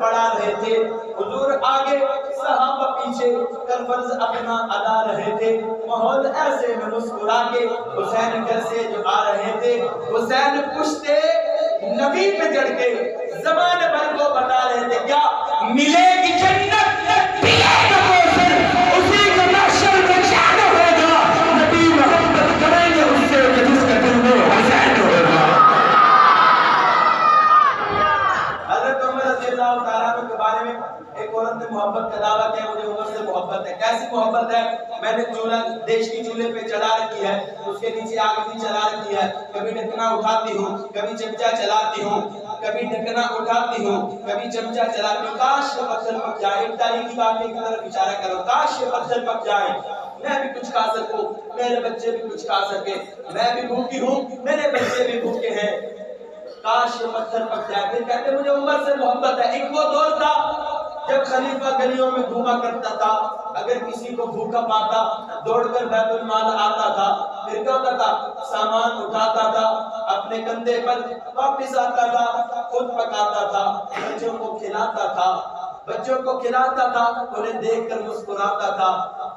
پڑھا رہے تھے، حضور آگے صحابہ پیچھے کر فرض اپنا ادا رہے تھے، ماحول ایسے میں مسکرا کے حسین گھر سے جو آ رہے تھے، حسین پشتے نبی پہ چڑھ کے زمانے بھر کو بتا رہے تھے کیا ملے گی جنت پیا کوثر، اسی کا محشر میں شان ہوگا، نبی محبت کریں گے اس سے کہ جس کے دل میں حسین ہوگا۔ حضرت عمر رضی اللہ تعالیٰ عنہ کے بارے میں ایک عورت نے محبت کا دعویٰ کیا، مجھے عمر سے محبت ہے۔ کیسی محبت ہے؟ میں نے چولہا دیش کی چولہے پہ چلا رکھی ہے، اس کے نیچے آگ بھی چلا رکھی ہے، کبھی ڈھکنا اٹھاتی ہوں، کبھی چمچہ چلاتی ہوں، کبھی ڈھکنا اٹھاتی ہوں، کبھی چمچہ چلاتی ہوں، کاش یہ پتھر پک جائے۔ ایک تاریخی واقعے کی طرف اشارہ کرو، کاش یہ پتھر پک جائے، میں بھی کچھ کھا سکوں، میرے بچے بھی کچھ کھا سکے، میں بھی بھوکی ہوں، میرے بچے بھی بھوکے ہیں، کاش یہ پتھر پک جائے۔ پھر کہتے مجھے عمر سے محبت ہے۔ ایک وہ دور تھا جب خلیفہ گلیوں میں گھوما کرتا تھا، اگر کسی کو بھوکا پاتا دوڑ کر بیت المال آتا تھا، پھر کیا ہوتا تھا؟ سامان اٹھاتا تھا، اپنے کندھے پر واپس آتا تھا، خود پکاتا تھا، بچوں کو کھلاتا تھا، بچوں کو کھلاتا تھا، انہیں دیکھ کر مسکراتا تھا۔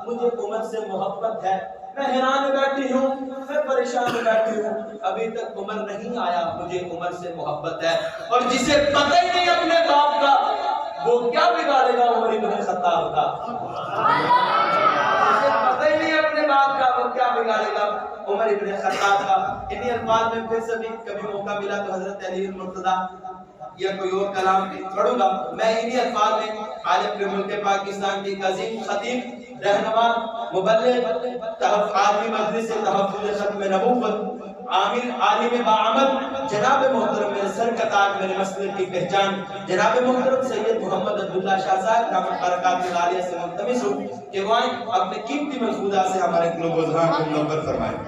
مجھے عمر سے محبت ہے، میں حیران بیٹھی ہوں، میں پریشان بیٹھی ہوں، ابھی تک عمر نہیں آیا، مجھے عمر سے محبت ہے۔ اور جسے پتہ ہی نہیں اپنے باپ کا، وہ کیا بگاڑے گا عمر ابن خطاب کا؟ جسے پتہ ہی نہیں اپنے باپ کا، وہ کیا بگاڑے گا عمر ابن خطاب کا؟ انہی الفاظ میں پھر سے بھی کبھی موقع ملا تو حضرت علی المرتضیٰ یا کوئی اور کلام پڑھوں گا، میں انہی الفاظ میں عالم کے ملک پاکستان کی عظیم خطیب، رہنما، مبلغ، عالمی مجلس تحفظ ختم نبوت، عالم باعمل، جناب محترم میرے سر کا تاج، میرے مسلک کی پہچان، جناب محترم سید محمد عبداللہ شاہ صاحب دامت برکاتہ العالیہ سے ملتمس ہوں کہ وہ اپنے قیمتی ملفوظات سے ہمارے قلوب و اذہان کو منور فرمائیں۔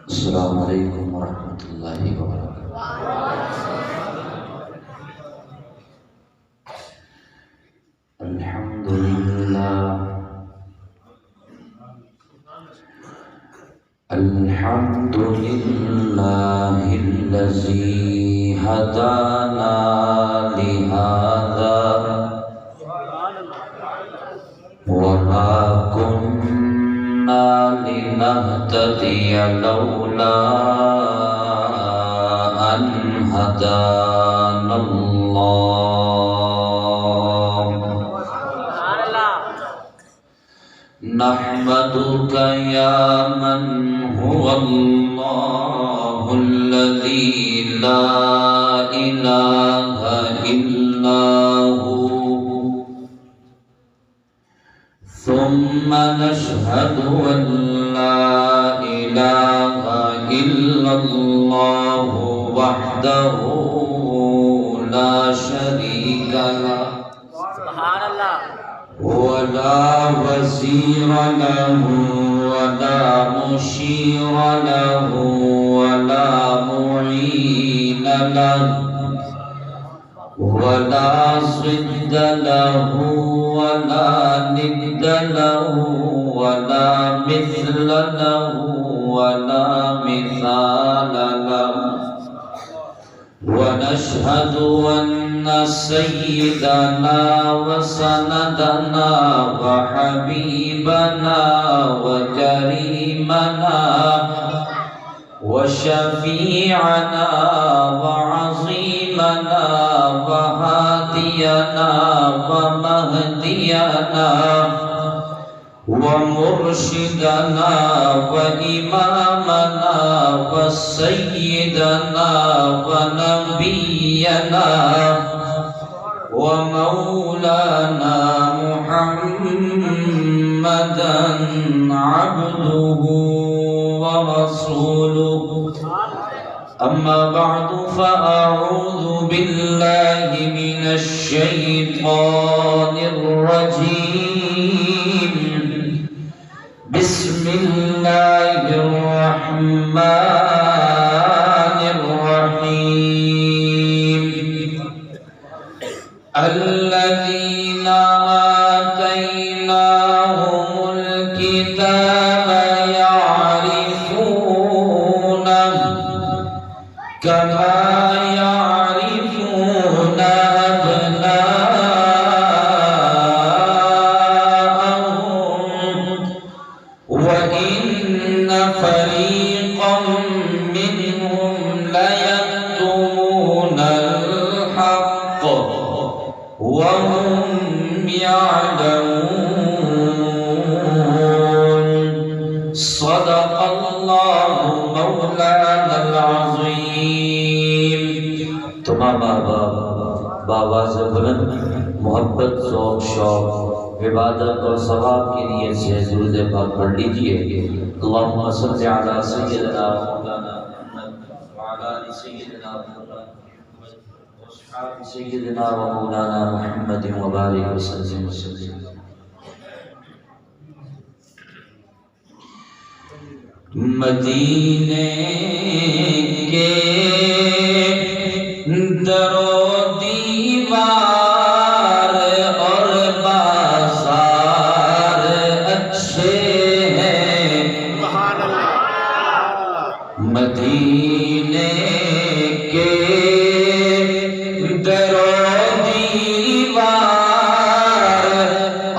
السلام علیکم ورحمۃ اللہ وبرکاتہ۔ الحمد للہ الحمد للہ الذی ہدانا لہذا وما كنا لنهتدي لولا أن هدانا الله نحمدك يا من هو الله الذي لا إله إلا هو ثم نشهد أن لا إله إلا الله وحده لا شريك له ولا وزير له ولا مشير له ولا معين له ولا ضد له ولا ند له ولا مثل له ولا مثال له ونشهد أن سيدنا وسندنا وحبيبنا وكريمنا وشفيعنا وعظيمنا وهادينا ومهدينا ومرشدنا وإمامنا وسيدنا ونبينا ومولانا محمدا عبده ورسوله. أما بعد فأعوذ بالله من الشيطان الرجيم. بسم الله الرحمن الرحيم. الذين آتيناهم الكتاب يعرفونه كما يعرفون أبناءهم وإن فريقا منهم ليكتمون الحق وهم يعلمون. صدق الله مولانا العظيم. تمام باواز بلند محبت ذوق شوق عبادت اور ثواب کی نیت سے درود پاک پڑھ لیجئے. اللہم صلی علی سیدنا مولانا محمد وعلی آل سیدنا محمد واصحاب سیدنا و مولانا محمد وبارک وسلم. مدینے کے در و دیوار اور بازار اچھے ہیں. مدینے کے در و دیوار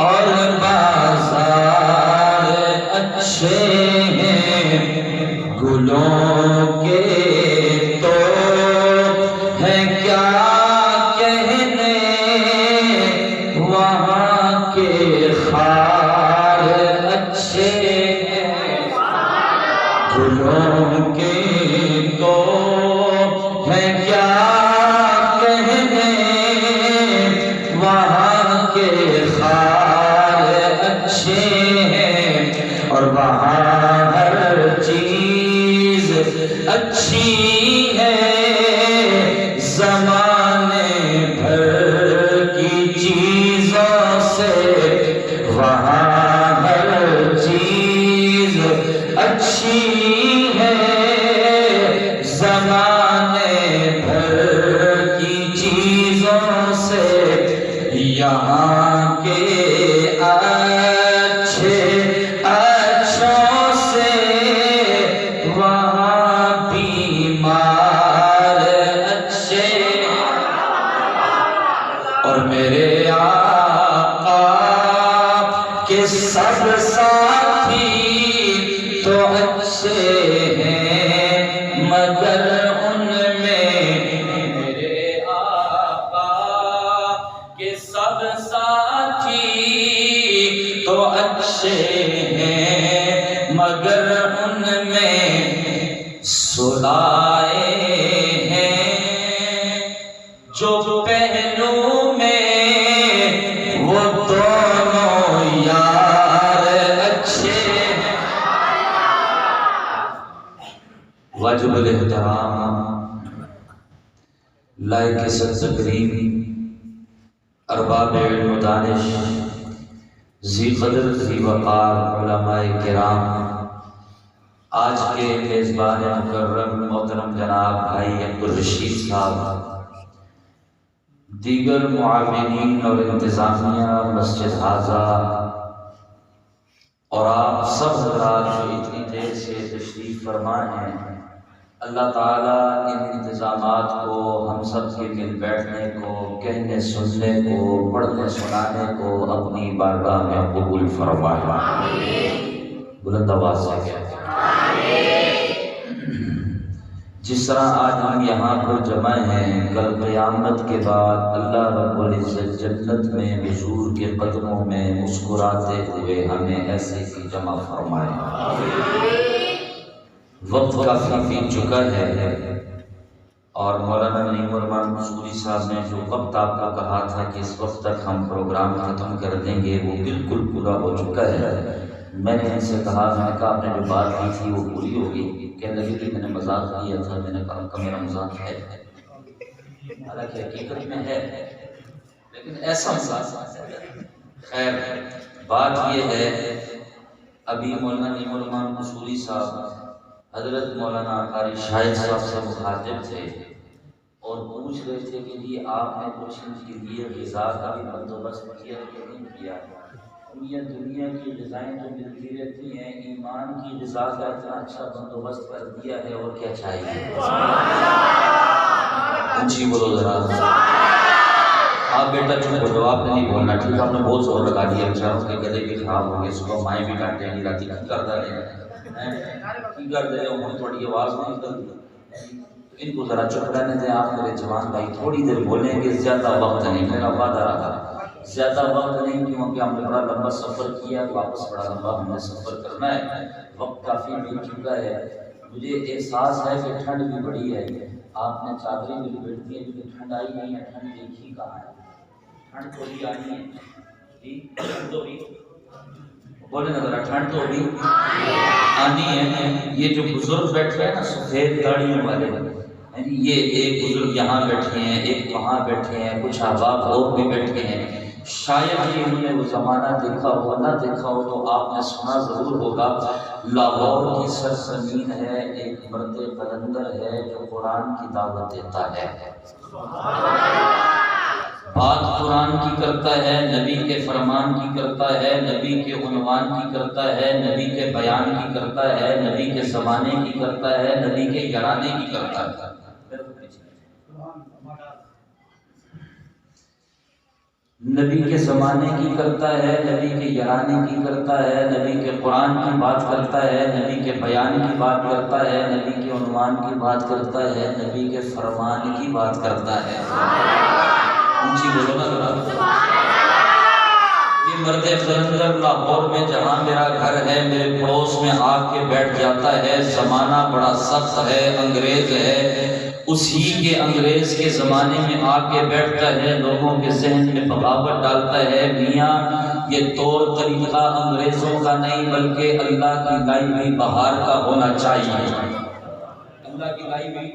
اور بازار اچھے ہیں. گلوں کے تو ہے کیا کہنے وہاں کے خار اچھے ہیں. گلوں کے تو ہے کیا کہنے وہاں کے خار اچھے ہیں. اور وہاں ہر چیز اچھی ہے زمانے بھر کی چیزوں سے. وہاں ہر چیز اچھی ہے زمانے بھر کی چیزوں سے. یہاں کے اچھے اچھوں سے وہاں بیمار اچھے. اور میرے آقا کے سب ساتھی تو اچھے ہیں مگر ان میں. میرے آقا کے سب ساتھی تو اچھے ہیں مگر ان میں سلائے ہیں جو پہلو میں وہ دونوں یار اچھے ہیں. واجب الاحترام لائق تقریم ارباب علم و دانش ذی قدر ذی وقار علماء کرام، آج کے میزبان مکرم محترم جناب بھائی عبدالرشید صاحب، دیگر معاونین اور انتظامیہ مسجد حاضہ اور آپ سب حضرات جو اتنی دیر سے تشریف فرما ہیں، اللہ تعالیٰ ان انتظامات کو ہم سب کے مل بیٹھنے کو، کہنے سننے کو، پڑھنے سنانے کو اپنی بارگاہ میں قبول فرمائے. بلند آواز سے کہتے ہیں جس طرح آج ہم یہاں پر جمع ہیں، کل قیامت کے بعد اللہ رب العزت جنت میں حضور کے قدموں میں مسکراتے ہوئے ہمیں ایسے ہی جمع فرمائے۔ وقت کافی بیت چکا ہے اور مولانا نعیم الرحمن قصوری صاحب نے جو وقت آپ کو کہا تھا کہ اس وقت تک ہم پروگرام ختم کر دیں گے وہ بالکل پورا ہو چکا ہے۔ میں نے ان سے کہا، میں نے کہا آپ نے جو بات کی تھی وہ پوری ہوگی؟ کہنے لگے کہ میں نے مذاق کیا تھا۔ میں نے کہا میرا مذاق ہے، حالانکہ حقیقت میں ہے، لیکن ایسا مذاق ہے۔ خیر بات یہ ہے، ابھی مولانا نعیم الرحمن قصوری صاحب حضرت مولانا قاری شاہد صاحب سے مخاطب تھے اور پوچھ رہے تھے کہ جی آپ نے کچھ ان کے لیے غذا کا بھی بندوبست کیا کہ نہیں کیا؟ دنیا کی غذائیں تو ملتی رہتی ہیں، ایمان کی غذا کا اتنا اچھا بندوبست کر دیا ہے، اور کیا چاہیے؟ اونچی بولو ذرا۔ آپ بیٹا چپ ہو جاؤ، آپ نے نہیں بولنا، ٹھیک ہے؟ آپ نے بہت زور لگا دیا، بیچاروں کے گلے بھی خراب ہو گئے، صبح مائیں بھی ڈانٹیں گی، راتی کی کر دے ہوں، تھوڑی آواز نہیں نکلتی، ان کو ذرا چپ رہنے دیں۔ آپ میرے جوان بھائی تھوڑی دیر بولیں گے، زیادہ وقت نہیں، میرا وعدہ رہا، زیادہ وقت نہیں، کیونکہ ہم نے بڑا لمبا سفر کیا، واپس بڑا لمبا ہم نے سفر کرنا ہے، وقت کافی بیت چکا ہے۔ مجھے احساس ہے کہ ٹھنڈ بھی بڑی ہے، آپ نے چادریں بھی لپیٹ دی ہیں، لیکن ٹھنڈ آئی نہیں ہے۔ ٹھنڈ دیکھی کہاں ہے؟ ٹھنڈ تو بھی آنی ہے جی، ٹھنڈ تو بھی بولے نا ذرا، ٹھنڈ تو بھی آنی ہے۔ یہ جو بزرگ بیٹھے ہیں نا سفید داڑھیوں والے، یہ ایک بزرگ یہاں بیٹھے ہیں، ایک وہاں بیٹھے ہیں، کچھ احباب اور بھی بیٹھے ہیں، شاید ہی انہوں نے وہ زمانہ دیکھا ہو، نہ دیکھا ہو تو آپ نے سنا ضرور ہوگا۔ لاہور کی سرزمین ہے، ایک مرد قلندر ہے جو قرآن کی دعوت دیتا ہے، بات قرآن کی کرتا ہے، نبی کے فرمان کی کرتا ہے، نبی کے عنوان کی کرتا ہے، نبی کے بیان کی کرتا ہے، نبی کے زمانے کی کرتا ہے، نبی کے گھرانے کی کرتا ہے، نبی کے زمانے کی کرتا ہے، نبی کے گھرانے کی کرتا ہے، نبی کے قرآن کی بات کرتا ہے، نبی کے بیان کی بات کرتا ہے، نبی کے عنوان کی بات کرتا ہے، نبی کے فرمان کی بات کرتا ہے۔ اونچی بولو نا ذرا۔ یہ مرد قلندر لاہور میں جہاں میرا گھر ہے، میرے پڑوس میں آ کے بیٹھ جاتا ہے۔ زمانہ بڑا سخت ہے، انگریز ہے، اسی کے انگریز کے زمانے میں آ کے بیٹھتا ہے، لوگوں کے ذہن میں بغاوت ڈالتا ہے۔ میاں یہ طور طریقہ انگریزوں کا نہیں بلکہ اللہ کی لائی ہوئی بہار کا ہونا چاہیے، اللہ کی لائی ہوئی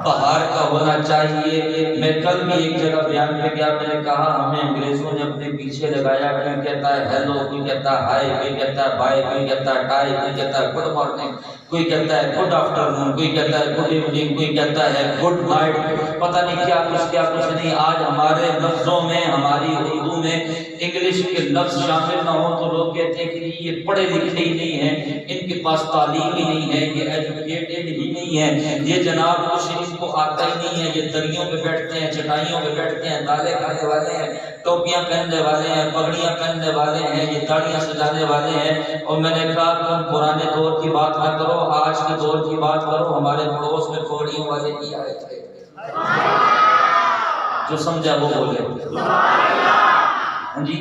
بہار کا ہونا چاہیے۔ میں کل بھی ایک جگہ بیان پہ گیا، میں نے کہا ہمیں انگریزوں نے اپنے پیچھے لگایا، کوئی کہتا ہے ہیلو، کوئی کہتا ہے ہائی، کوئی کہتا ہے بائے، کوئی کہتا ہے ٹائی، کوئی کہتا ہے گڈ مارننگ، کوئی کہتا ہے گڈ آفٹر نون، کوئی کہتا ہے گڈ ایوننگ، کوئی کہتا ہے گڈ نائٹ، پتہ نہیں کیا کچھ نہیں۔ آج ہمارے لفظوں میں، ہماری اردو میں انگلش کے لفظ شامل نہ ہو تو لوگ کہتے ہیں کہ یہ پڑھے لکھے ہی نہیں ہیں، ان کے پاس تعلیم ہی نہیں ہے، یہ ایجوکیٹڈ ہی نہیں ہے، یہ جناب کچھ ان کو آتا ہی نہیں ہے، یہ دریوں پہ بیٹھتے ہیں، چٹائیوں پہ بیٹھتے ہیں، دالیں کھانے والے ہیں، ٹوپیاں پہننے والے ہیں، پگڑیاں پہننے والے ہیں، یہ داڑیاں سجانے والے ہیں۔ اور میں نے کہا تم پرانے دور کی بات نہ کرو، آج کے دور کی بات کرو۔ ہمارے پڑوس میں پگڑیوں والے بھی آئے تھے، جو سمجھا وہ بولے جی۔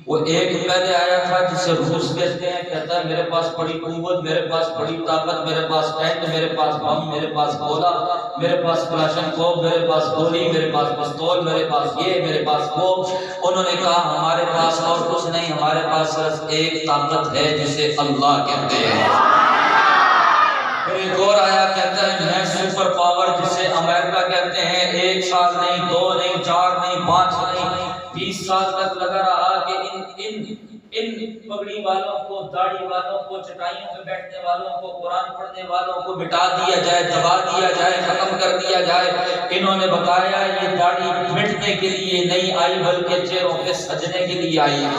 وہ ایک پہلے آیا تھا جسے روس کہتے ہیں، کہتا ہے میرے پاس بڑی قوت، میرے پاس بڑی طاقت، میرے پاس ٹینک، میرے پاس بم، میرے پاس گولا، میرے پاس کلاشن کوف، میرے پاس گولی، میرے پاس پستول، میرے پاس یہ، میرے پاس وہ۔ انہوں نے کہا ہمارے پاس اور کچھ نہیں، ہمارے پاس صرف ایک طاقت ہے جسے اللہ کہتے ہیں۔ پھر ایک اور آیا، کہتا ہے میں سپر پاور جسے امریکہ کہتے ہیں، 1 سال نہیں، 2 نہیں، 4 نہیں، 5 نہیں، 20 سال تک لگا رہا کہ ان پگڑی والوں کو، داڑھی والوں کو، چٹائیوں پہ بیٹھنے والوں کو، قرآن پڑھنے والوں کو مٹا دیا جائے، دبا دیا جائے، ختم کر دیا جائے۔ انہوں نے بتایا یہ داڑھی مٹنے کے لیے نہیں آئی بلکہ چہروں پہ سجنے کے لیے آئی ہے۔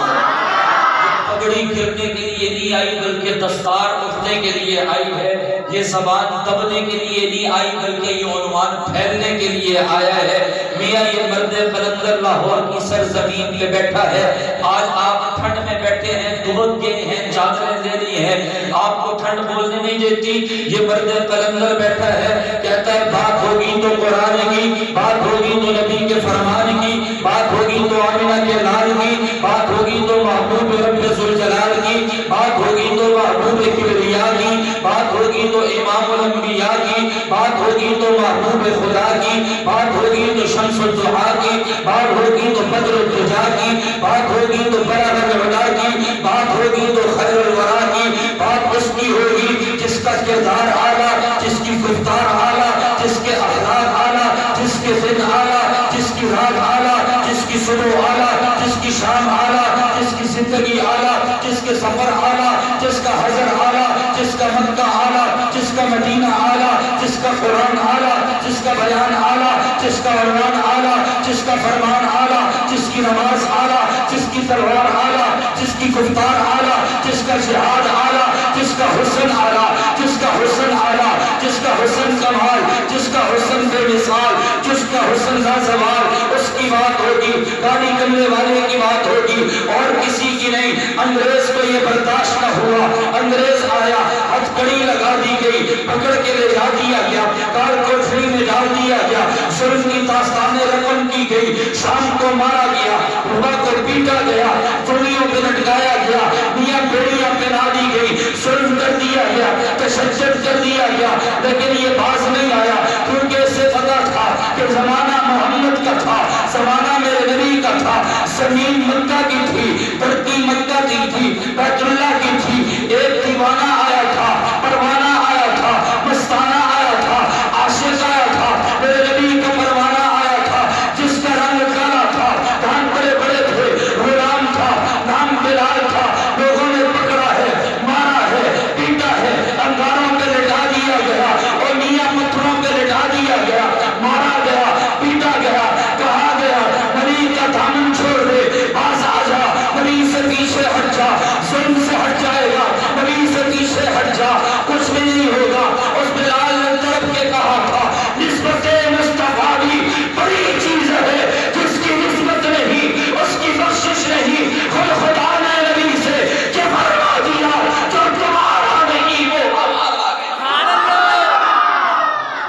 پگڑی پھرنے کے لیے نہیں آئی بلکہ دستار اٹھنے کے لیے آئی ہے، یہ زبان دبنے کے لیے نہیں آئی بلکہ یہ عنوان پھیلنے کے لیے آیا ہے۔ میاں یہ مرد قلندر لاہور کی سرزمین پہ بیٹھا ہے، آج آپ ٹھنڈ میں بیٹھے ہیں، دبک گئے ہیں، چادریں لینی ہیں، آپ کو ٹھنڈ بولنے نہیں دیتی، یہ مرد قلندر بیٹھا ہے، کہتا ہے بات ہوگی تو قرآن کی، بات ہوگی تو نبی کے فرمان کی، بات ہوگی تو آمنہ کے لال کی، بات ہوگی تو محبوب رب ذوالجلال کی، بات ہوگی تو محبوب کبریا کی، بات ہوگی تو امام الانبیاء کی، بات ہوگی تو محبوب خدا کی، بات ہوگی تو شمس الضحیٰ کی، بات ہوگی تو بدر الدجا کی، بات ہوگی تو برہنہ الہدیٰ کی، بات ہوگی تو خیر الورا کی، بات اس کی ہوگی جس کا کردار اعلیٰ، جس کی گفتار اعلیٰ، جس کے اخلاق اعلیٰ، جس کے ذن اعلیٰ، جس کی رات اعلیٰ، جس کی صبح اعلیٰ، جس کی شام اعلیٰ، جس کی زندگی اعلیٰ، جس کے سفر اعلیٰ، جس کا حضر اعلیٰ، جس کا مکہ اعلیٰ، جس کا مدینہ اعلیٰ، جس کا قرآن اعلیٰ، جس کا بیان اعلیٰ، جس کا عنوان اعلیٰ، جس کا فرمان اعلیٰ، جس کی نماز اعلیٰ، جس کی تلوار اعلیٰ، جس کی گفتار اعلیٰ، جس کا جہاد اعلیٰ، جس کا حسن اعلیٰ، جس کا حسن اعلیٰ، جس کا حسن کمال، جس کا حسن بے مثال، جس کا حسن لازوال، اس کی بات ہوگی، گاڑی کرنے والے کی بات ہوگی اور کسی کی نہیں۔ انگریز کو یہ برداشت نہ ہوا، انگریز آیا، ہتھکڑی لگا دی گئی، پکڑ کے لے جا دیا گیا، کار کوٹری میں ڈال دیا گیا، ظلم کی داستانیں رقم کی گئی، شام کو مارا گیا، روبا کو پیٹا گیا، چوڑیوں پہ لٹکایا گیا، میاں بیڑیاں پہنا دی گئی، ظلم کر دیا گیا، تشدد کر دیا گیا، لیکن یہ باز نہیں آیا کیونکہ اسے پتا تھا کہ زمانہ محمد کا تھا، زمانہ میرے نبی کا تھا، زمین مکہ کی تھی، دھرتی مکہ کی تھی، بیت اللہ کی تھی، ایک دیوانہ آیا تھا، پروانہ آیا تھا، مستانہ آیا تھا، عاشق آیا تھا، میرے نبی کا پروانہ آیا تھا، جس کا رنگ کالا تھا، دھان بڑے بڑے تھے، غلام تھا، نام بلال تھا، لوگوں نے پکڑا ہے، مارا ہے، پیٹا ہے، انگاروں پہ لٹا دیا گیا اور میاں پتھروں پہ لٹا دیا گیا، مارا گیا، پیٹا گیا، کہا گیا نبی کا دامن چھوڑ دے، باز آ جا، نبی سے پیچھے ہٹ جا، ظلم سے ہٹ جائے گا، نبی سے پیچھے ہٹ جا، کچھ بھی نہیں ہوگا۔ اس بلال نے تڑپ کے کہا تھا نسبت مصطفیٰ بھی بڑی چیز ہے، جس کی نسبت نہیں اس کی بخشش نہیں، خود خدا نے نبی سے یہ فرما دیا جو تمہارا نہیں وہ ہمارا نہیں،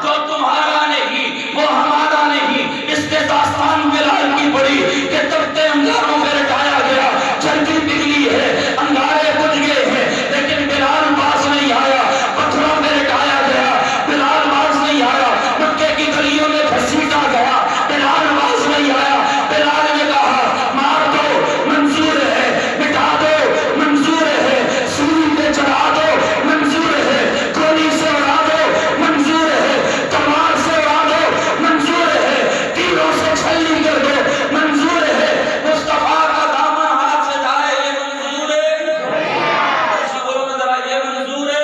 جو تمہارا نہیں وہ ہمارا نہیں۔ اس کے داستان بلال کی پڑی کہ تبتے انگاروں پہ لٹایا گیا، جلدی پگھلی ہے، انگارے بجھ گئے ہیں، لیکن بلال باز نہیں آیا، پتھروں پہ لٹایا گیا، بلال باز نہیں آیا، مکے کی گلیوں میں گھسیٹا گیا، بلال باز نہیں آیا۔ بلال نے کہا مار دو منظور ہے، مٹا دو منظور ہے، سولی پہ چڑھا دو منظور ہے، گولی سے اڑا دو منظور ہے، تلوار سے اڑا دو منظور ہے، تیروں سے چھلنی کر دو منظور ہے، مصطفیٰ کا دامن ہاتھ سے جائے یہ منظور ہے، اسی بولو میں ذرا یہ منظور ہے،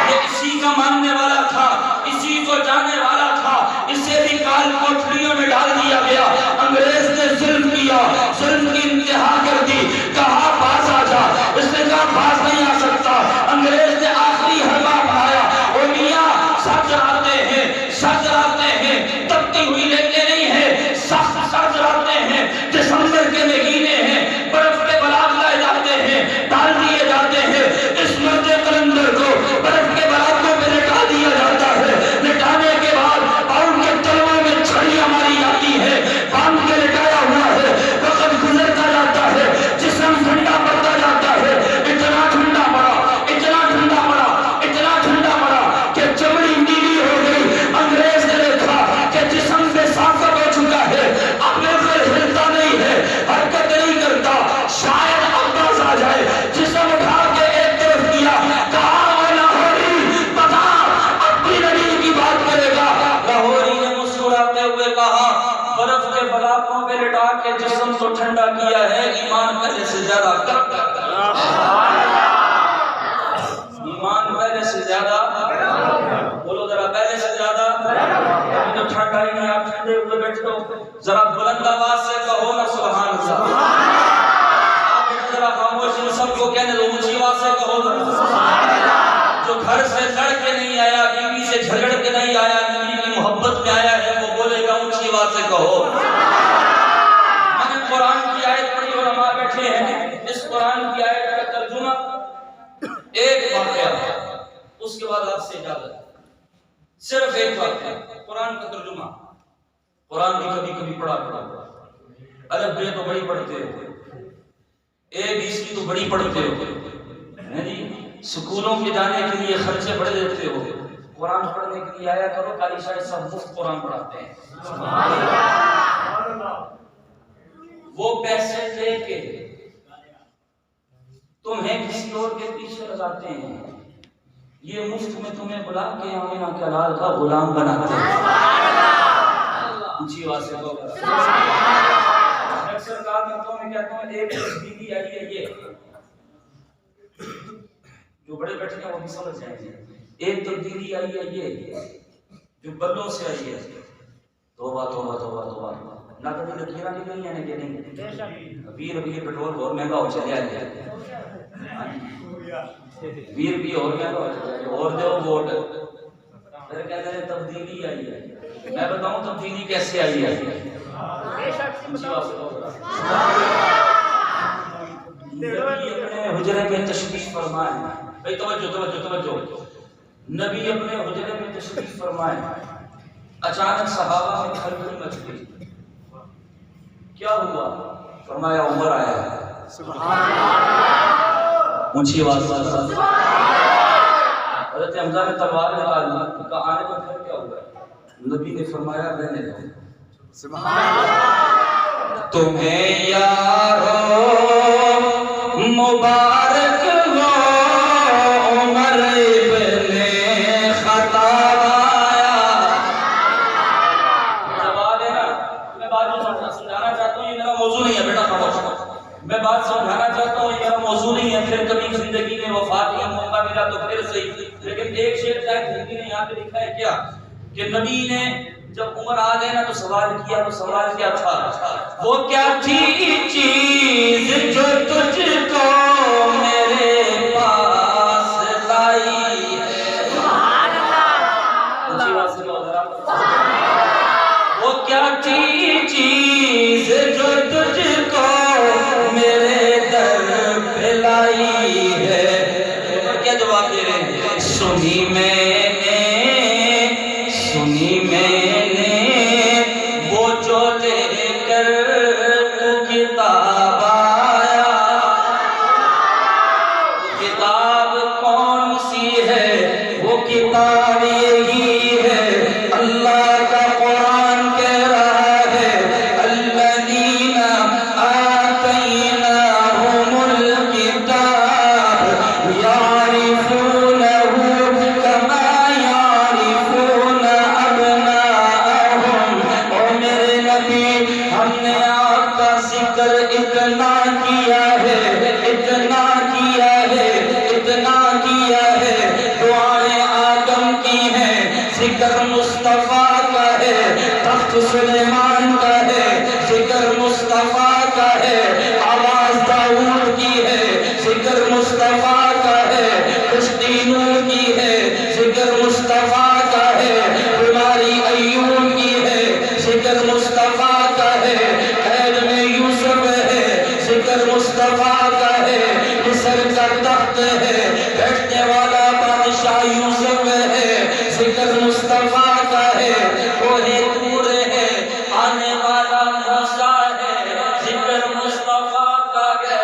یہ اسی کا ماننے والا تھا، اسی کو جانے والا تھا، اسے بھی کال کوٹھریوں میں ڈال دیا گیا۔ انگریز نے ظلم کیا، ظلم کی انتہا کر دی، کہا باز آ جا، اس نے کہا باز نہیں آ سکتا۔ انگریز نے آخری حربہ پڑھایا، او میاں سخت راتے ہیں، سخت راتے ہیں، تپتی ہوئی لیتے نہیں ہیں، سخت سخت راتے ہیں، دسمبر کے مہینے ہیں، برف کے بلاک لائے جاتے ہیں، ڈال دیے جاتے ہیں، اس مرد قلندر کو برف کے بلاکوں پہ لٹا دیا جاتا ہے، لٹانے کے بعد پاؤں کے تلووں میں چھڑیاں ماری جاتی ہیں، باندھ کے لٹایا ہوا ہے، وقت گزرتا جاتا ہے، جسم ٹھنڈا پڑتا جاتا ہے، اتنا ٹھنڈا پڑا، اتنا ٹھنڈا پڑا، اتنا ٹھنڈا پڑا کہ چمڑی نیلی ہو گئی۔ انگریز نے دیکھا کہ جسم سے ثاقب ہو چکا ہے، اب بالکل ہلتا نہیں ہے، حرکت نہیں کرتا، شاید اب باز آ جائے، جسم اٹھا کے ایک طرف کیا، کہا اے لاہوری بتا اب بھی نبی کی بات کرے گا۔ لاہوری نے مسکراتے ہوئے کہا برف کے بلاکوں پہ لٹا کے جسم کو ٹھنڈا کیا ہے، ایمان پہلے سے زیادہ ایمان پہلے سے زیادہ، بولو ذرا پہلے سے زیادہ، تو ٹھنڈا ہی نہیں، آپ ٹھنڈے ہوئے بیٹھے ہو، ذرا بلند آواز سے کہو نا سبحان اللہ۔ آپ ذرا خاموش، سب کو کہنے دو اونچی آواز سے کہو جو گھر سے لڑ کے نہیں آیا بیوی سے جھگڑ کے نہیں آیا نبی کی محبت میں آیا ہے وہ بولے گا اونچی آواز سے کہو میں نے قرآن کی آیت پڑھی علماء بیٹھے ہیں اس قرآن کی آیت کا ترجمہ ایک واقعہ اس کے بعد آپ سے اجازت صرف ایک واقعہ قرآن کا ترجمہ قرآن بھی کبھی کبھی پڑھا الف بے تو بڑی پڑھتے ہو اے بی سی تو بڑی پڑھتے ہو جی سکولوں کے جانے کے لیے خرچے بڑے دیتے ہو قرآن پڑھنے کے لیے آیا کرو قاری شاید سب مفت قرآن پڑھاتے ہیں وہ پیسے لے کے تمہیں کسی اور کے پیچھے لگاتے ہیں یہ مفت میں تمہیں بلا کے آمینہ کے لال کا غلام بناتے ہیں اونچی آواز سے کہو سرکار میں تو میں کہتا ہوں ایک تبدیلی آئی ہے یہ جو بڑے بیٹھے ہیں وہ بھی سمجھ جائیں گے ایک تبدیلی آئی ہے یہ جو بلوں سے آئی ہے توبہ توبہ توبہ توبہ نہ کبھی لکیرہ نکلی ہیں کہ نہیں ویر پیٹرول بہت مہنگا ہو چلے آئے ویر بھی اور مہنگا ہو چلے آئے اور جو ووٹ پھر کہتے ہیں تبدیلی آئی ہے میں بتاؤں تبدیلی کیسے آئی ہے نبی اپنے حجرے میں تشریف فرمائے بھائی توجہ نبی اپنے حجرے میں تشریف فرمائے اچانک صحابہ میں کھلبلی مچ گئی کیا ہوا فرمایا عمر آیا ہے سبحان اللہ اونچی آواز سے حضرت حمزہ نے تلوار نکال لی کہا آنے پر پھر کیا ہوا نبی نے فرمایا رہنے دو سبحان اللہ تمہیں یارو مبارک ہو عمر ابن خطاب آیا جواب ہے نا میں بات سمجھانا چاہتا ہوں یہ میرا موضوع نہیں ہے بیٹا خاموش میں بات سمجھانا چاہتا ہوں یہ میرا موضوع نہیں ہے پھر کبھی زندگی میں وفات یا موقع ملا تو پھر صحیح لیکن ایک شعر شاید ہندی نے یہاں پہ لکھا ہے کیا کہ نبی نے جب عمر آ گئے نا تو سوال کیا تو سوال کیا تھا وہ کیا تھی چیز جو تجھ کو میرے پاس لائی ہے سبحان اللہ وہ کیا تھی چیز جو تجھ کو میرے در پہ لائی ہے کیا جواب دے رہے ہیں سنی میں نے وہ جو لے کر تو کتاب آیا کتاب کون سی ہے وہ کتاب یہی ہے اللہ کا قرآن کہہ رہا ہے الذین آتیناہم الکتاب یعرفونہ کما یعرفون ابناءہم او میرے نبی ہم نے آپ کا ذکر اتنا کیا ہے دعائیں آدم کی ہیں ذکر مصطفیٰ کا ہے تخت سلیمان کا ہے ذکر مصطفیٰ کا ہے آواز داؤد کی ہے ذکر مصطفیٰ کا ہے کشتی نور کی ہے ذکر مصطفیٰ کا ہے بیماری ایوب کی ہے ذکر مصطفیٰ کا ہے قید میں یوسف ہے ذکر مصطفیٰ کا ہے مصر کا تخت ہے بیٹھنے والا بادشاہ یوسف ہے ذکر مصطفیٰ کا ہے کوہ طور ہے آنے والا موسیٰ ہے ذکر مصطفیٰ کا ہے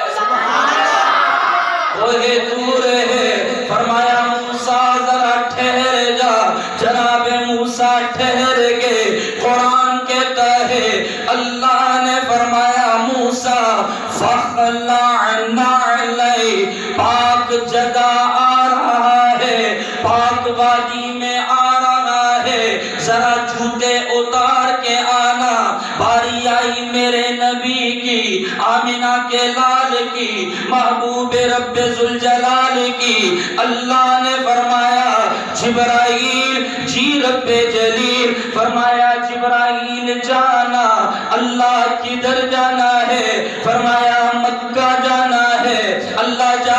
کوہ طور ہے فرمایا موسیٰ ذرا ٹھہر جا جناب موسیٰ ٹھہر گئے قرآن کہتا ہے اللہ نے فرمایا موسیٰ فَخْلَعْنَا عَلَيْهِ پاک جگہ آ رہا ہے پاک وادی میں آ رہا ہے ذرا جوتے اتار کے آنا باری آئی میرے نبی کی آمینہ کے لال کی محبوب رب ذوالجلال کی اللہ نے فرمایا جبرائیل جی رب جلیل فرمایا جبرائیل جانا اللہ کدھر جانا ہے فرمایا مکہ جانا ہے اللہ جانا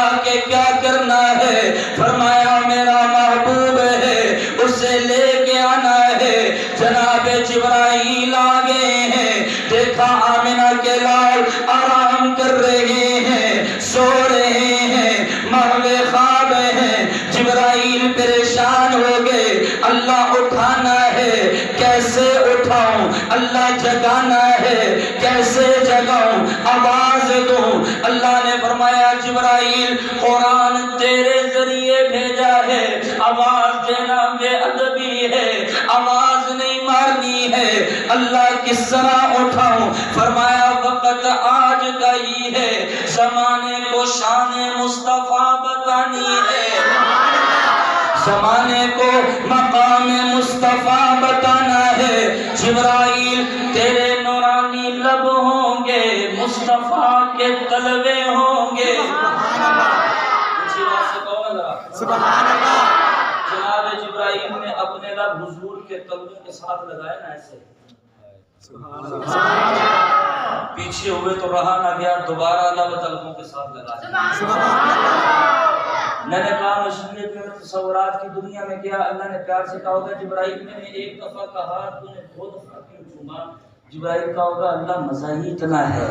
کر رہے ہیں، سو رہے ہیں، محو خواب ہیں۔ جبرائیل پریشان ہو گئے، اللہ اٹھانا ہے کیسے اٹھاؤں، اللہ جگانا ہے کیسے جگاؤں، آواز دوں۔ اللہ نے فرمایا جبرائیل قرآن تیرے ذریعے بھیجا ہے، آواز دینا بے ادبی ہے، آواز نہیں مارنی ہے، اللہ کس طرح اٹھاؤں؟ فرمایا وقت آج کا ہی ہے، زمانے کو شان مصطفیٰ بتانی ہے، زمانے کو مقام مصطفیٰ بتانا ہے۔ جبرائیل تیرے نورانی لب ہوں گے، مصطفیٰ کے تلوے ہوں گے۔ سبحان اللہ۔ جناب جبرائیل نے اپنے لب حضور کے تلوے کے ساتھ لگائے نا ایسے، پیچھے ہوئے تو رہا نہ گیا، دوبارہ لب تلووں کے ساتھ لگائے۔ میں نے کہا مشیت میں تصورات کی دنیا میں کیا اللہ نے پیار سے کہا ہوگا جبرائیل میں نے ایک دفعہ کہا تو نے دو دفعہ کیوں چوما؟ جبرائیل کہا ہوگا اللہ مزہ ہی اتنا ہے۔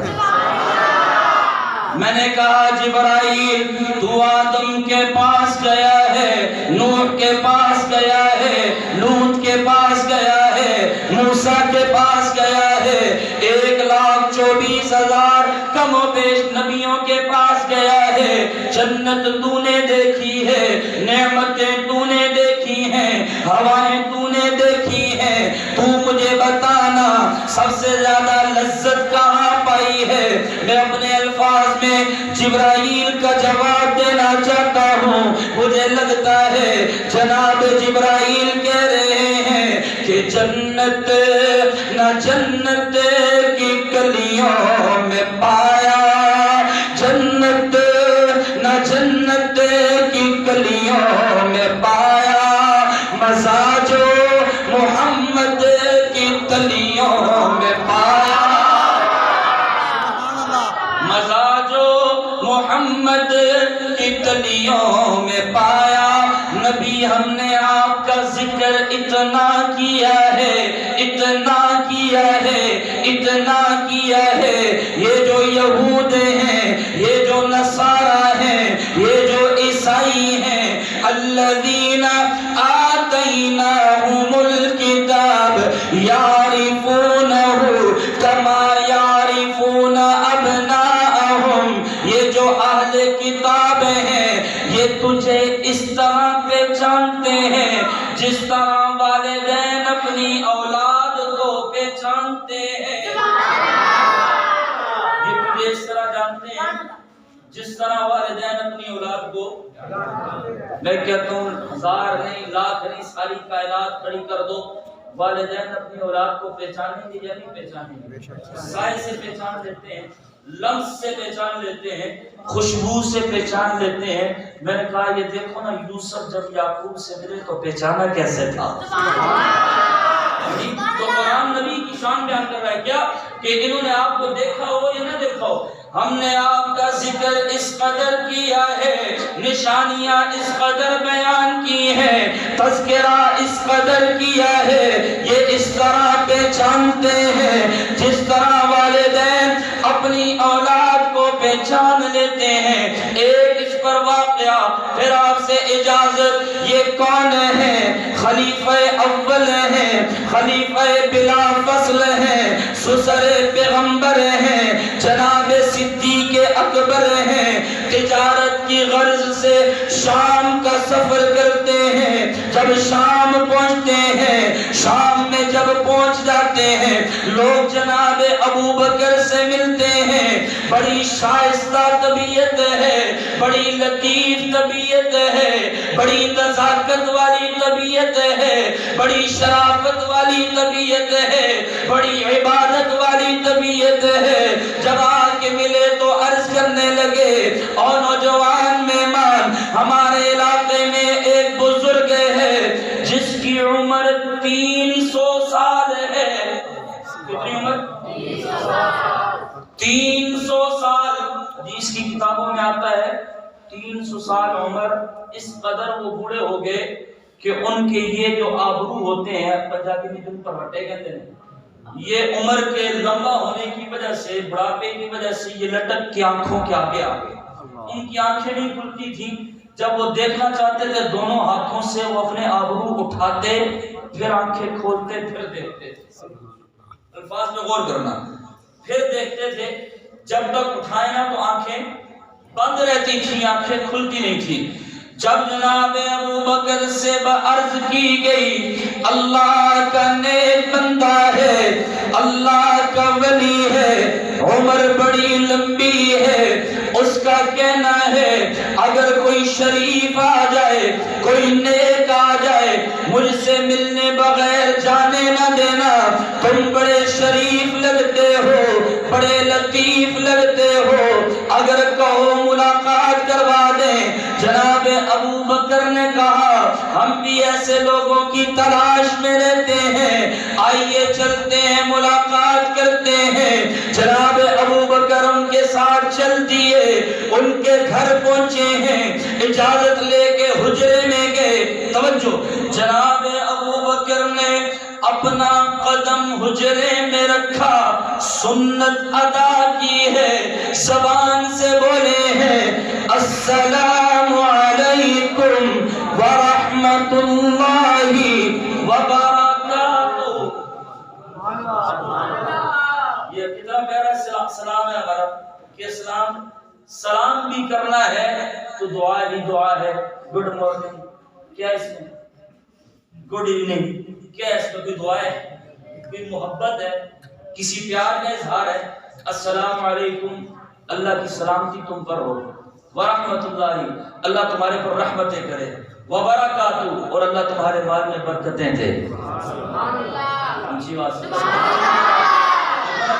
میں نے کہا جبرائیل تو آدم کے پاس گیا ہے، نوح کے پاس گیا ہے، لوط کے پاس گیا ہے، موسیٰ کے پاس گیا ہے، 1,24,000 کم و بیش نبیوں کے پاس گیا ہے۔ جنت تو نے دیکھی ہے، نعمتیں تو نے دیکھی ہیں، ہوائیں تو نے دیکھی ہیں، تو مجھے بتانا سب سے زیادہ لذت کہاں پائی ہے؟ میں اپنے الفاظ میں جبرائیل کا جواب دینا چاہتا ہوں۔ مجھے لگتا ہے جناب جبرائیل کہہ رہے ہیں کہ جنت نہ جنت کی گلیوں میں پایا، جنت نہ جنت کی گلیوں میں پایا، مزہ جو محمد کی تلیوں میں پایا، مزہ جو محمد کی تلیوں میں پایا۔ نبی ہم نے آپ کا ذکر اتنا کیا ہے، اتنا کیا ہے، اتنا کیا ہے، یہ جو یہود ہیں، یہ جو نصارہ ہیں، یہ جو عیسائی ہیں، الذین آتیناہم الکتاب یعرفونہ کما یعرفون ابناءہم، یہ جو اہل کتاب ہیں یہ تجھے اس طرح پہچانتے ہیں جس طرح والدین اپنی اولاد کو پہچانتے ہیں۔ یہ تجھے اس طرح جانتے ہیں جس طرح والدین اپنی اولاد کو۔ میں کہتا ہوں 1000 نہیں، لاکھ نہیں، ساری کائنات کھڑی کر دو، والدین اپنی اولاد کو پہچانیں گے یا نہیں پہچانیں گے؟ سائے سے پہچان لیتے ہیں، لمس سے پہچان لیتے ہیں، خوشبو سے پہچان لیتے ہیں۔ میں نے کہا یہ دیکھو نا یوسف جب یعقوب سے ملے تو پہچانا کیسے تھا؟ تو قرآن نبی کی شان بیان کر رہا ہے کیا کہ انہوں نے آپ کو دیکھا ہو یا نہ دیکھا ہو؟ ہم نے آپ کا ذکر اس قدر کیا ہے، نشانیاں اس قدر بیان کی ہیں، تذکرہ اس قدر کیا ہے، یہ اس طرح پہچانتے ہیں جس طرح والدین اپنی اولاد کو پہچان لیتے ہیں۔ ایک اس پر واقعہ، پھر آپ سے اجازت، یہ کون ہے؟ خلیفہ اول ہیں، خلیفہ بلا فصل ہیں، سسر پیغمبر ہیں، جناب صدیق اکبر ہیں، تجارت کی غرض سے شام کا سفر کرتے ہیں۔ جب شام پہنچتے ہیں، شام میں جب پہنچ جاتے ہیں، لوگ جناب ابو بکر سے ملتے ہیں، بڑی شائستہ طبیعت ہے، بڑی لطیف طبیعت ہے، بڑی نزاکت والی طبیعت ہے، بڑی شرافت والی طبیعت ہے، بڑی عبادت والی طبیعت ہے۔ جب آ کے ملے تو عرض کرنے لگے، اور نوجوان مہمان، ہمارے علاقے میں ایک بزرگ ہے جس کی عمر 300 سال ہے۔ کتنی عمر؟ 300 سال۔ حدیث کی کتابوں میں آتا ہے 300 سال عمر، اس قدر وہ بوڑھے ہو گئے کہ ان کے یہ جو آبرو ہوتے ہیں، پنجابی میں جن پر ہٹے کہتے ہیں، یہ عمر کے لمبا ہونے کی وجہ سے، بڑھاپے کی وجہ سے یہ لٹک کی آنکھوں کے آگے آ گئے. ان کی آنکھیں نہیں کھلتی تھی. جب وہ دیکھنا چاہتے تھے دونوں ہاتھوں سے وہ اپنے آبرو اٹھاتے، پھر آنکھیں کھولتے، پھر دیکھتے تھے. الفاظ میں غور کرنا. پھر دیکھتے تھے. جب تک اٹھائے نا تو آنکھیں بند رہتی تھی، آنکھیں کھلتی نہیں تھی. جب جناب ابو بکر سے عرض کی گئی اللہ کا نیک بندہ ہے، اللہ کا ولی ہے، عمر بڑی لمبی ہے، اس کا کہنا ہے اگر کوئی شریف آ جائے، کوئی نیک آ جائے، مجھ سے ملنے بغیر جانے نہ دینا. تم بڑے شریف لگتے ہو، بڑے لطیف لگتے ہو، اگر کہو ملاقات کروا دیں. جناب ابو بکر نے کہا ہم بھی ایسے لوگوں کی تلاش میں رہتے ہیں، آئیے چلتے ہیں ملاقات کرتے ہیں. جناب ابو بکر ان کے ساتھ چل دیے، ان کے گھر پہنچے ہیں، اجازت لے کے حجرے میں گئے. توجہ، جناب ابو بکر نے اپنا قدم حجرے میں رکھا، سنت ادا کی ہے، زبان سے بولے ہیں السلام علیکم ورحمۃ اللہ وبرکاتہ. یہ کتنا پیارا سلام ہے ہمارا کہ سلام بھی کرنا ہے تو دعا ہی دعا ہے. گڈ مارننگ کیا اس میں، گڈ ایوننگ کیا اس میں کوئی دعا ہے، کوئی محبت ہے، کسی پیار کا اظہار ہے. السلام علیکم، اللہ کی سلامتی تم پر ہو، ورحمۃ اللہ، اللہ تمہارے پر رحمتیں کرے، وبرکاتہ، اور اللہ تمہارے مال میں برکتیں دے.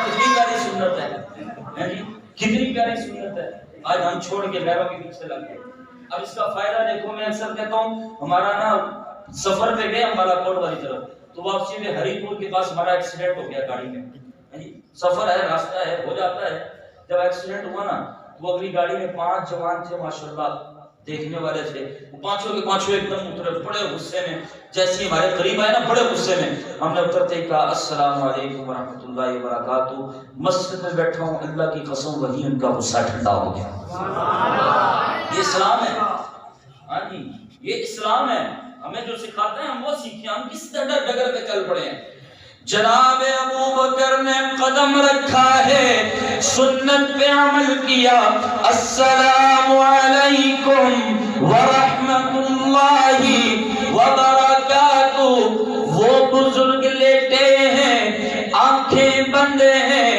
کتنی پیاری سنت ہے جی، کتنی پیاری سنت ہے. آج ہم چھوڑ کے غیروں کے پیچھے لگ گئے. اب اس کا فائدہ دیکھو، میں اکثر کہتا ہوں ہمارا نا سفر پہ گئے ہم بالاکوٹ والی طرف، تو واپسی میں ہری پور کے پاس ہمارا ایکسیڈنٹ ہو گیا گاڑی میں. سفر ہے، راستہ ہے، ہو جاتا ہے. جب ایکسیڈنٹ ہوا نا وہ اگلی گاڑی میں 5 جوان تھے ماشاءاللہ، دیکھنے والے تھے. وہ پانچوں کے پانچوں ایک دم اترے بڑے غصے میں. جیسے ہی ہمارے قریب آئے نا بڑے غصے میں، ہم نے اترتے ہی کہا السلام علیکم ورحمۃ اللہ وبرکاتہ. مسجد میں بیٹھا ہوں، اللہ کی قسم وہی ان کا غصہ ٹھنڈا ہو گیا. یہ اسلام ہے. ہاں جی، یہ اسلام ہے. ہمیں جو سکھاتے ہیں ہم وہ سیکھیں، ہم کس ڈگر پہ چل پڑے ہیں. جناب ابو بکر نے قدم رکھا ہے، سنت پہ عمل کیا. السلام علیکم ورحمۃ اللہ وبرکاتہ. وہ بزرگ لیٹے ہیں، آنکھیں بند ہیں،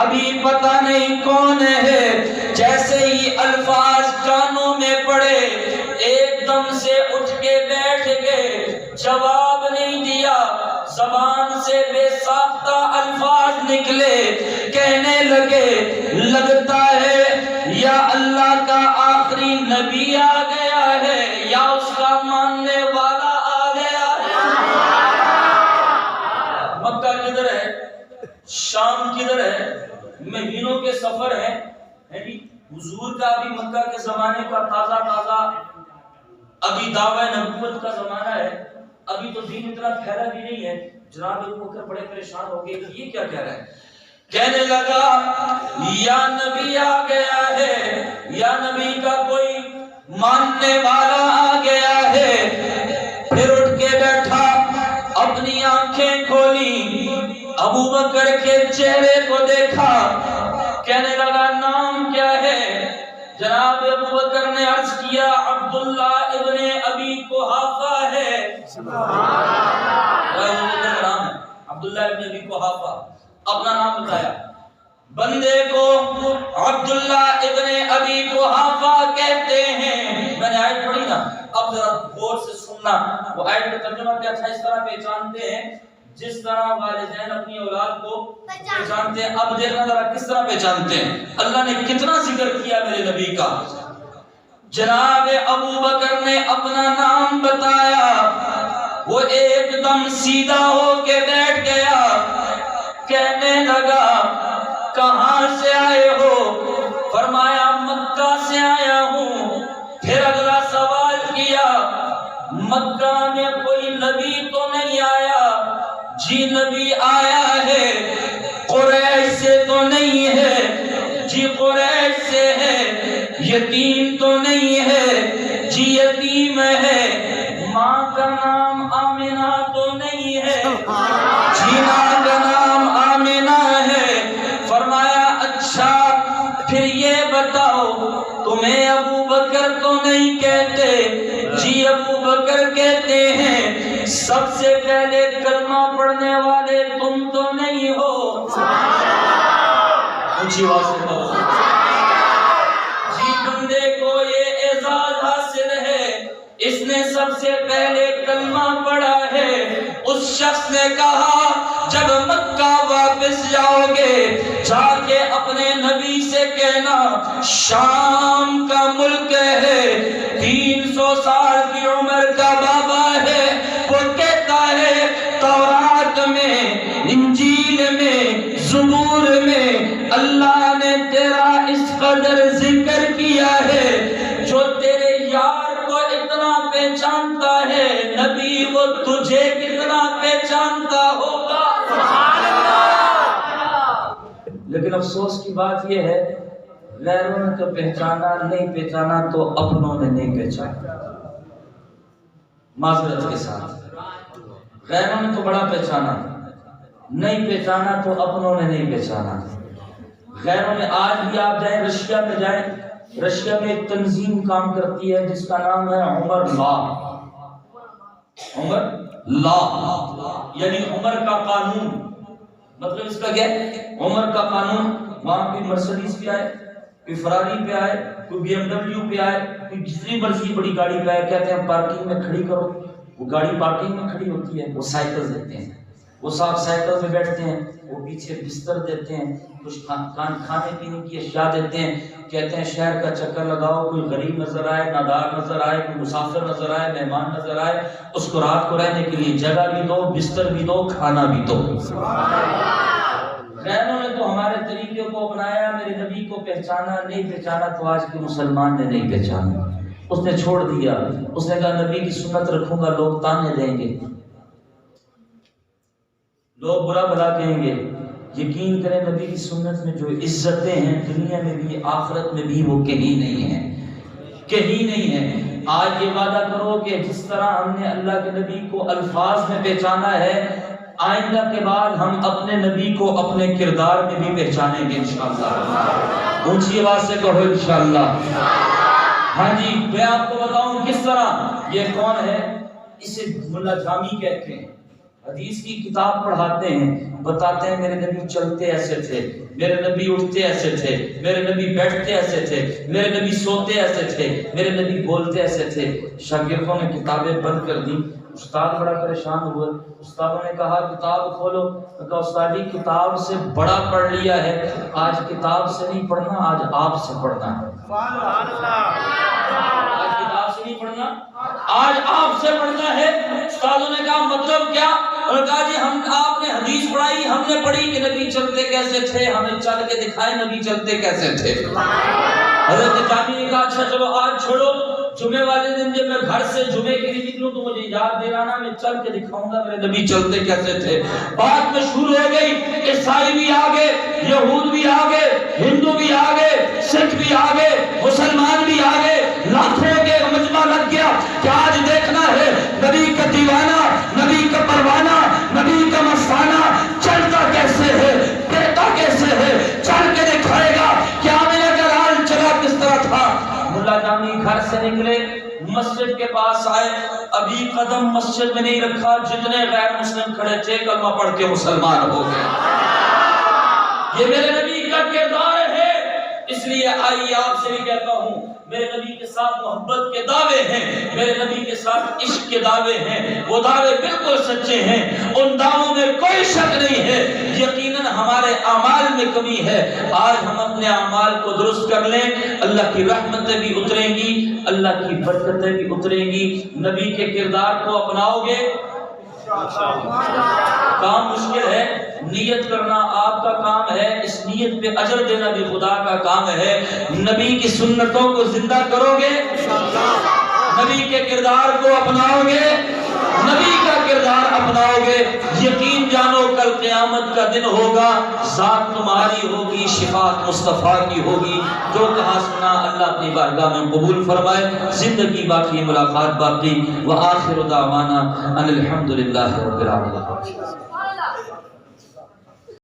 ابھی پتہ نہیں کون ہے. جیسے ہی الفاظ کانوں میں پڑے ایک دم سے اٹھ کے بیٹھ گئے، جواب نہیں دیا. زبان سے بے ساختہ الفاظ نکلے، کہنے لگے لگتا ہے یا اللہ کا آخری نبی آ گیا ہے یا اس کا ماننے والا آ گیا ہے. مکہ کدھر ہے، شام کدھر ہے، مہینوں کے سفر ہے. حضور کا ابھی مکہ کے زمانے کا تازہ ابھی دعوی نبوت کا زمانہ ہے، ابھی تو دین اتنا پھیلا بھی نہیں ہے. جناب ابو بکر بڑے پریشان ہو گئے کہ یہ کیا کہہ رہا ہے. کہنے لگا یا نبی آ گیا ہے، یا نبی کا کوئی ماننے والا آ گیا ہے. پھر اٹھ کے بیٹھا، اپنی آنکھیں کھولی، ابو بکر کے چہرے کو دیکھا، کہنے لگا نام کیا ہے. جناب ابو بکر نے عرض کیا عبداللہ ابن ابی قحافہ ہے. نام ہے عبداللہ ابن ابی قحافہ. اپنا نام بتایا. بندے کو عبداللہ ابن ابی قحافہ کہتے ہیں. میں نے آیت پڑھی نا، اب ذرا غور سے سننا. وہ آیت کا ترجمہ کیا تھا؟ اس طرح پہچانتے ہیں جس طرح والدین اپنی اولاد کو پہچانتے ہیں. اب دیکھنا ذرا کس طرح پہچانتے ہیں. اللہ نے کتنا ذکر کیا میرے نبی کا. جناب ابو بکر نے اپنا نام بتایا، وہ ایک دم سیدھا ہو کے بیٹھ گیا. کہنے لگا کہاں سے آئے ہو؟ فرمایا مکہ سے آیا ہوں. پھر اگلا سوال کیا مکہ میں کوئی نبی تو نہیں آیا؟ جی نبی آیا ہے. ہے قریش سے تو نہیں ہے جی قریش سے ہے یتیم تو نہیں ہے جی یتیم ہے ماں کا نام آمنہ تو نہیں ہے جی ماں کا نام آمنہ ہے فرمایا اچھا پھر یہ بتاؤ تمہیں ابو بکر تو نہیں کہتے جی ابو بکر کہتے ہیں سب سے پہلے کلمہ پڑھنے والے تم تو نہیں ہو اونچی آواز سے کہو جی بندے کو یہ اعزاز حاصل ہے اس نے سب سے پہلے کلمہ پڑھا ہے اس شخص نے کہا جب مکہ واپس جاؤ گے جا کے اپنے نبی سے کہنا شام کا ملک ہے 300 سال کی عمر کا بابا ہے وہ کہتا ہے تورات میں انجیل میں زبور میں اللہ نے تیرا اس قدر ذکر کیا ہے جو تیرے یار کو اتنا پہچانتا ہے نبی وہ تجھے کتنا پہچانتا ہوگا لیکن افسوس کی بات یہ ہے غیروں نے تو پہچانا نہیں پہچانا تو اپنوں نے نہیں پہچانا معذرت کے ساتھ غیروں نے تو بڑا پہچانا نہیں پہچانا تو اپنوں نے نہیں پہچانا غیروں نے آج بھی آپ جائیں رشیا میں جائیں رشیا میں ایک تنظیم کام کرتی ہے جس کا نام ہے عمر لا عمر لا یعنی عمر کا قانون مطلب اس کا کیا ہے عمر کا قانون وہاں کوئی مرسڈیز پہ آئے کوئی فراری پہ آئے کوئی بی ایم ڈبلیو پہ آئے کوئی جتنی مرضی بڑی گاڑی پہ آئے کہتے ہیں پارکنگ میں کھڑی کرو وہ گاڑی پارکنگ میں کھڑی ہوتی ہے وہ سائیکل دیتے ہیں وہ صاحب سائیکل میں بیٹھتے ہیں وہ پیچھے بستر دیتے ہیں کچھ کھانے پینے کی اشیاء دیتے ہیں کہتے ہیں شہر کا چکر لگاؤ کوئی غریب نظر آئے نادار نظر آئے کوئی مسافر نظر آئے مہمان نظر آئے اس کو رات کو رہنے کے لیے جگہ بھی دو بستر بھی دو کھانا بھی دو غیروں نے تو ہمارے طریقے کو اپنایا میرے نبی کو پہچانا نہیں پہچانا تو آج کے مسلمان نے نہیں پہچانا اس نے چھوڑ دیا اس نے کہا نبی کی سنت رکھوں گا لوگ تانے دیں گے لوگ برا بھلا کہیں گے یقین کریں نبی کی سنت میں جو عزتیں ہیں دنیا میں بھی آخرت میں بھی وہ کہیں نہیں ہیں کہیں نہیں ہیں آج یہ وعدہ کرو کہ جس طرح ہم نے اللہ کے نبی کو الفاظ میں پہچانا ہے آئندہ کے بعد ہم اپنے نبی کو اپنے کردار میں بھی پہچانیں گے انشاءاللہ اونچی آواز سے کہو انشاءاللہ ہاں جی میں آپ کو بتاؤں کس طرح یہ کون ہے اسے ملا جامی کہتے ہیں حدیث کی کتاب پڑھاتے ہیں بتاتے ہیں میرے نبی چلتے ایسے تھے میرے نبی اٹھتے ایسے تھے میرے نبی بیٹھتے ایسے تھے میرے نبی سوتے ایسے تھے میرے نبی بولتے ایسے تھے شاگردوں نے کتابیں بند کر دی استاد بڑا پریشان ہوئے استادوں نے کہا کتاب کھولو کہا استاد جی کتاب سے بڑا پڑھ لیا ہے آج کتاب سے نہیں پڑھنا آج آپ سے پڑھنا ہے آج کتاب سے نہیں پڑھنا آج آپ سے پڑھنا ہے استادوں نے کہا مطلب کیا اور کہا جی ہم آپ نے حدیث پڑھائی ہم نے پڑھی کہ نبی چلتے کیسے تھے ہمیں چل کے دکھائے نبی چلتے کیسے تھے حضرت جابر نے کہا اچھا چلو آج چھوڑو جمعے والے دن جب میں گھر سے جمعے کے لیے نکلوں تو مجھے یاد دلانا میں چل کے دکھاؤں گا میرے نبی چلتے کیسے تھے بات مشہور ہو گئی عیسائی بھی آگے یہود بھی آگے ہندو بھی آگے سکھ بھی آگے مسلمان بھی آگے لاکھوں کے مجمع لگ گیا کہ آج دیکھنا ہے نبی کا دیوانہ نبی کا پروانہ نبی کا مستانہ چلتا کیسے ہے دیتا کیسے ہے چل کے دکھائے گا کیا میرا جلال چلا کس طرح تھا ملا جامی گھر سے نکلے مسجد کے پاس آئے ابھی قدم مسجد میں نہیں رکھا جتنے غیر مسلم کھڑے تھے کلمہ پڑھ کے مسلمان ہو گئے یہ میرے نبی کا کردار ہے اس لیے آئیے آپ سے بھی کہتا ہوں میرے نبی کے ساتھ محبت کے دعوے ہیں میرے نبی کے ساتھ عشق کے دعوے ہیں وہ دعوے بالکل سچے ہیں ان دعووں میں کوئی شک نہیں ہے یقیناً ہمارے اعمال میں کمی ہے آج ہم اپنے اعمال کو درست کر لیں اللہ کی رحمتیں بھی اتریں گی اللہ کی برکتیں بھی اتریں گی نبی کے کردار کو اپناؤ گے کام مشکل ہے نیت کرنا آپ کا کام ہے اس نیت پہ اجر دینا بھی خدا کا کام ہے نبی کی سنتوں کو زندہ کرو گے نبی کے کردار کو اپناؤ گے نبی کا کردار اپناؤ گے، یقین جانو کل قیامت کا دن ہوگا، ذات تمہاری ہوگی، شفاعت مصطفیٰ کی ہوگی۔ جو کہا سنا اللہ اپنی بارگاہ میں قبول فرمائے، زندگی باقی، ملاقات باقی۔ وآخر دعوانا ان الحمدللہ رب العالمین۔